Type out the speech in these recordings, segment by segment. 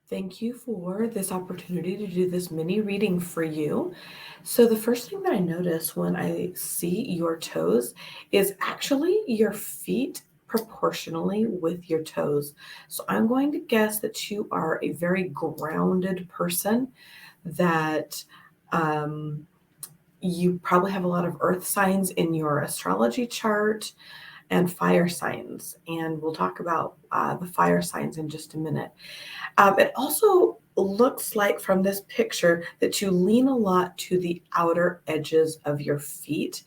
Thank you for this opportunity to do this mini reading for you. So, the first thing that I notice when I see your toes is actually your feet proportionally with your toes. So, I'm going to guess that you are a very grounded person, that um, you probably have a lot of earth signs in your astrology chart and fire signs. And we'll talk about the fire signs in just a minute. It also looks like from this picture that you lean a lot to the outer edges of your feet.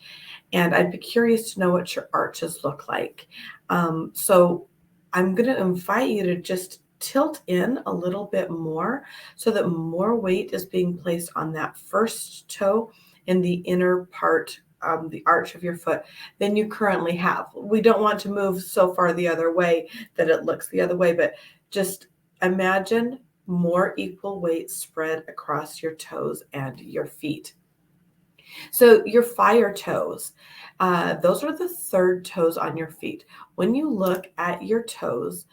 And I'd be curious to know what your arches look like. So I'm going to invite you to just tilt in a little bit more so that more weight is being placed on that first toe in the inner part, the arch of your foot, than you currently have. We don't want to move so far the other way that it looks the other way, but just imagine more equal weight spread across your toes and your feet. So your fire toes, those are the third toes on your feet. When you look at your toes,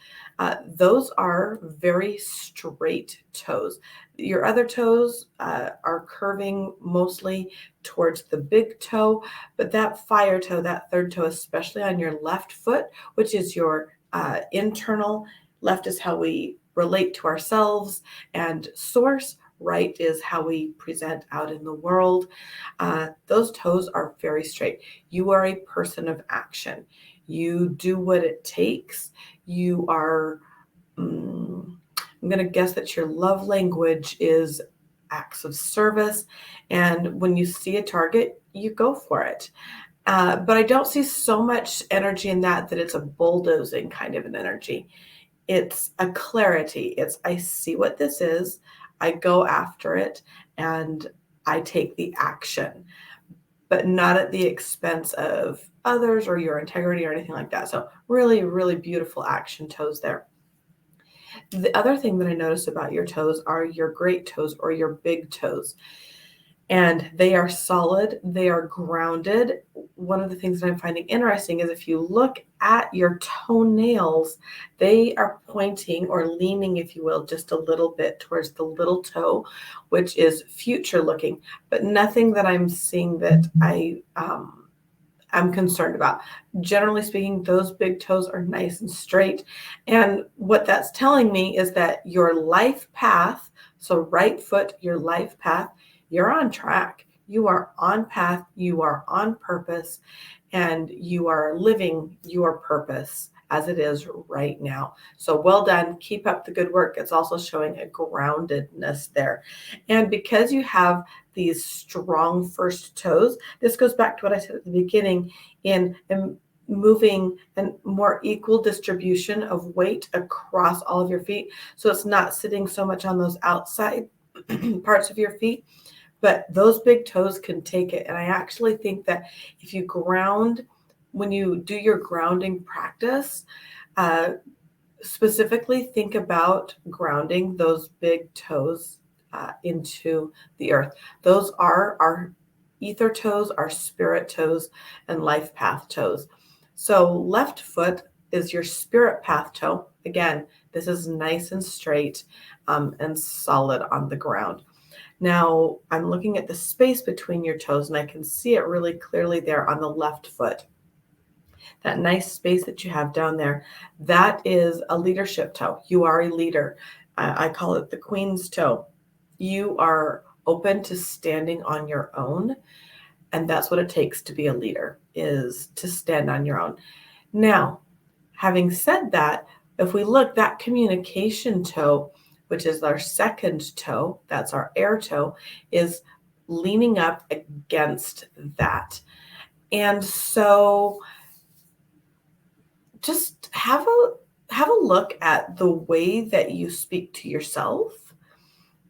those are very straight toes. Your other toes are curving mostly towards the big toe, but that fire toe, that third toe, especially on your left foot, which is your internal, left is how we relate to ourselves and source, right is how we present out in the world. Those toes are very straight. You are a person of action. You do what it takes. You are, I'm going to guess that your love language is acts of service. And when you see a target, you go for it. But I don't see so much energy in that it's a bulldozing kind of an energy. It's a clarity. It's, I see what this is, I go after it, and I take the action, but not at the expense of others or your integrity or anything like that. So really, really beautiful action toes there. The other thing that I notice about your toes are your great toes or your big toes. And they are solid, they are grounded. One of the things that I'm finding interesting is if you look at your toenails, they are pointing or leaning, if you will, just a little bit towards the little toe, which is future looking, but nothing that I'm seeing that I'm concerned about. Generally speaking, those big toes are nice and straight. And what that's telling me is that your life path, so right foot, your life path, you're on track. You are on path, you are on purpose, and you are living your purpose as it is right now. So well done. Keep up the good work. It's also showing a groundedness there. And because you have these strong first toes, this goes back to what I said at the beginning in moving and more equal distribution of weight across all of your feet. So it's not sitting so much on those outside parts of your feet, but those big toes can take it. And I actually think that if you ground, when you do your grounding practice, uh, specifically think about grounding those big toes into the earth. Those are our ether toes, our spirit toes, and life path toes. So left foot is your spirit path toe. Again, this is nice and straight and solid on the ground. Now I'm looking at the space between your toes and I can see it really clearly there on the left foot. That nice space that you have down there, that is a leadership toe. You are a leader. I call it the queen's toe. You are open to standing on your own, and that's what it takes to be a leader, is to stand on your own. Now, having said that, if we look, that communication toe, which is our second toe, that's our air toe, is leaning up against that. And so just have a look at the way that you speak to yourself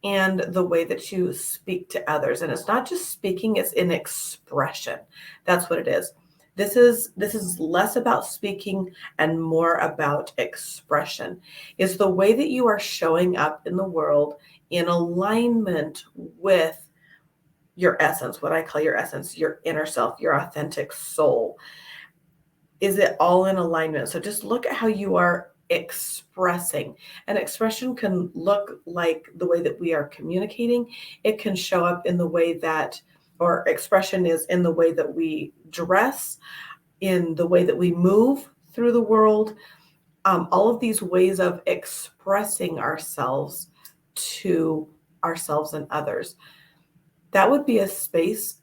and the way that you speak to others. And it's not just speaking, it's in expression. That's what it is. This is less about speaking and more about expression. Is the way that you are showing up in the world in alignment with your essence, what I call your essence, your inner self, your authentic soul. Is it all in alignment? So just look at how you are expressing. And expression can look like the way that we are communicating. It can show up in the way that, or expression is in the way that we dress, in the way that we move through the world, all of these ways of expressing ourselves to ourselves and others. That would be a space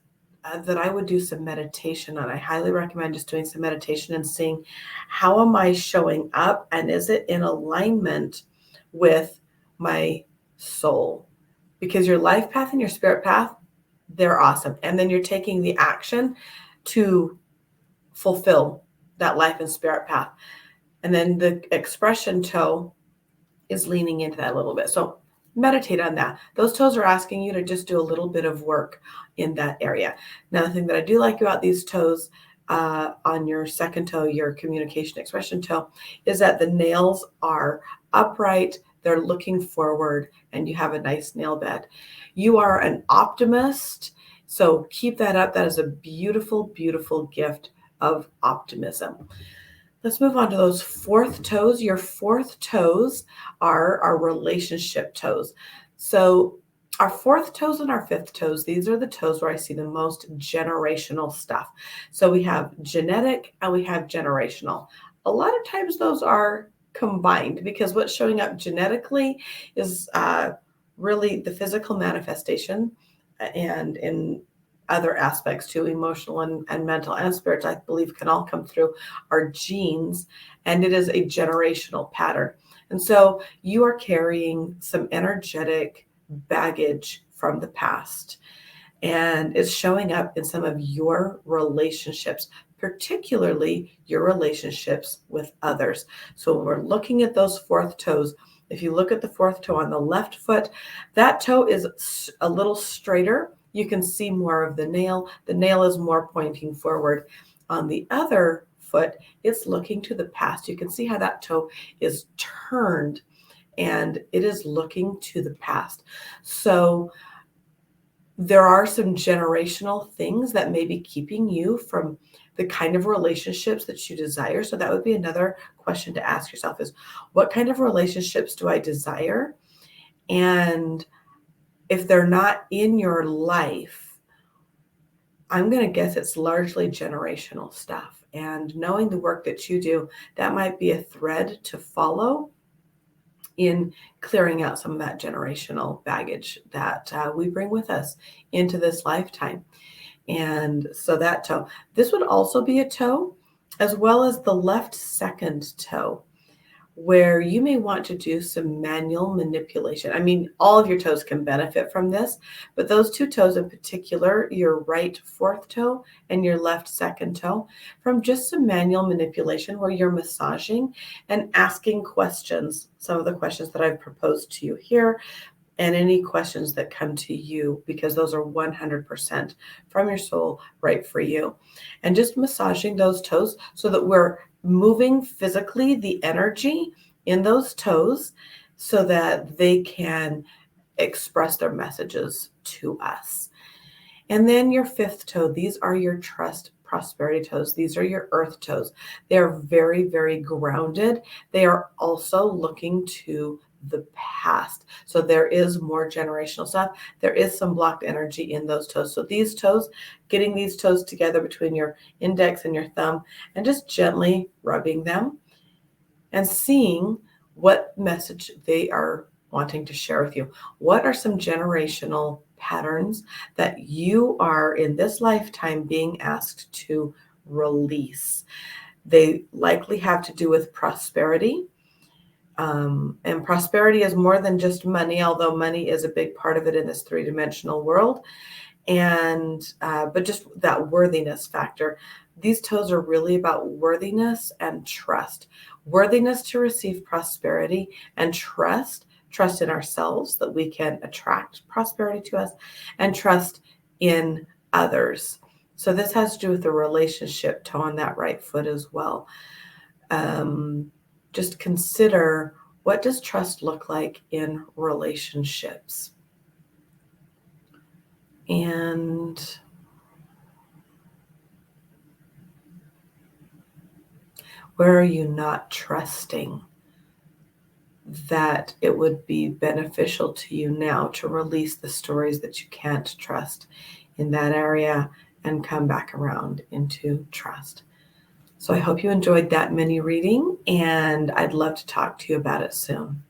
that I would do some meditation on. I highly recommend just doing some meditation and seeing how am I showing up, and is it in alignment with my soul? Because your life path and your spirit path, they're awesome. And then you're taking the action to fulfill that life and spirit path. And then the expression toe is leaning into that a little bit. So meditate on that. Those toes are asking you to just do a little bit of work in that area. Another thing that I do like about these toes, on your second toe, your communication expression toe, is that the nails are upright, they're looking forward, and you have a nice nail bed. You are an optimist, so keep that up. That is a beautiful, beautiful gift of optimism. Let's move on to those fourth toes. Your fourth toes are our relationship toes. So our fourth toes and our fifth toes, these are the toes where I see the most generational stuff. So we have genetic and we have generational. A lot of times those are combined because what's showing up genetically is really the physical manifestation, and in other aspects too, emotional and mental and spiritual, I believe, can all come through our genes, and it is a generational pattern. And so you are carrying some energetic baggage from the past, and it's showing up in some of your relationships, particularly your relationships with others. So when we're looking at those fourth toes, if you look at the fourth toe on the left foot, that toe is a little straighter. You can see more of the nail. The nail is more pointing forward. On the other foot, it's looking to the past. You can see how that toe is turned and it is looking to the past. So there are some generational things that may be keeping you from the kind of relationships that you desire. So that would be another question to ask yourself is, what kind of relationships do I desire? And if they're not in your life, I'm going to guess it's largely generational stuff. And knowing the work that you do, that might be a thread to follow in clearing out some of that generational baggage that we bring with us into this lifetime. And so that toe, this would also be a toe, as well as the left second toe, where you may want to do some manual manipulation. I mean, all of your toes can benefit from this, but those two toes in particular, your right fourth toe and your left second toe, from just some manual manipulation where you're massaging and asking questions, some of the questions that I've proposed to you here, and any questions that come to you, because those are 100% from your soul, right for you. And just massaging those toes so that we're moving physically the energy in those toes so that they can express their messages to us. And then your fifth toe, these are your trust prosperity toes. These are your earth toes. They are very, very grounded. They are also looking to the past. So there is more generational stuff. There is some blocked energy in those toes. So these toes, getting these toes together between your index and your thumb and just gently rubbing them and seeing what message they are wanting to share with you. What are some generational patterns that you are in this lifetime being asked to release? They likely have to do with prosperity. And prosperity is more than just money, although money is a big part of it in this three-dimensional world. And but just that worthiness factor. These toes are really about worthiness and trust. Worthiness to receive prosperity and trust in ourselves that we can attract prosperity to us, and trust in others. So this has to do with the relationship toe on that right foot as well. Just consider, what does trust look like in relationships? And where are you not trusting that it would be beneficial to you now to release the stories that you can't trust in that area and come back around into trust. So I hope you enjoyed that mini reading, and I'd love to talk to you about it soon.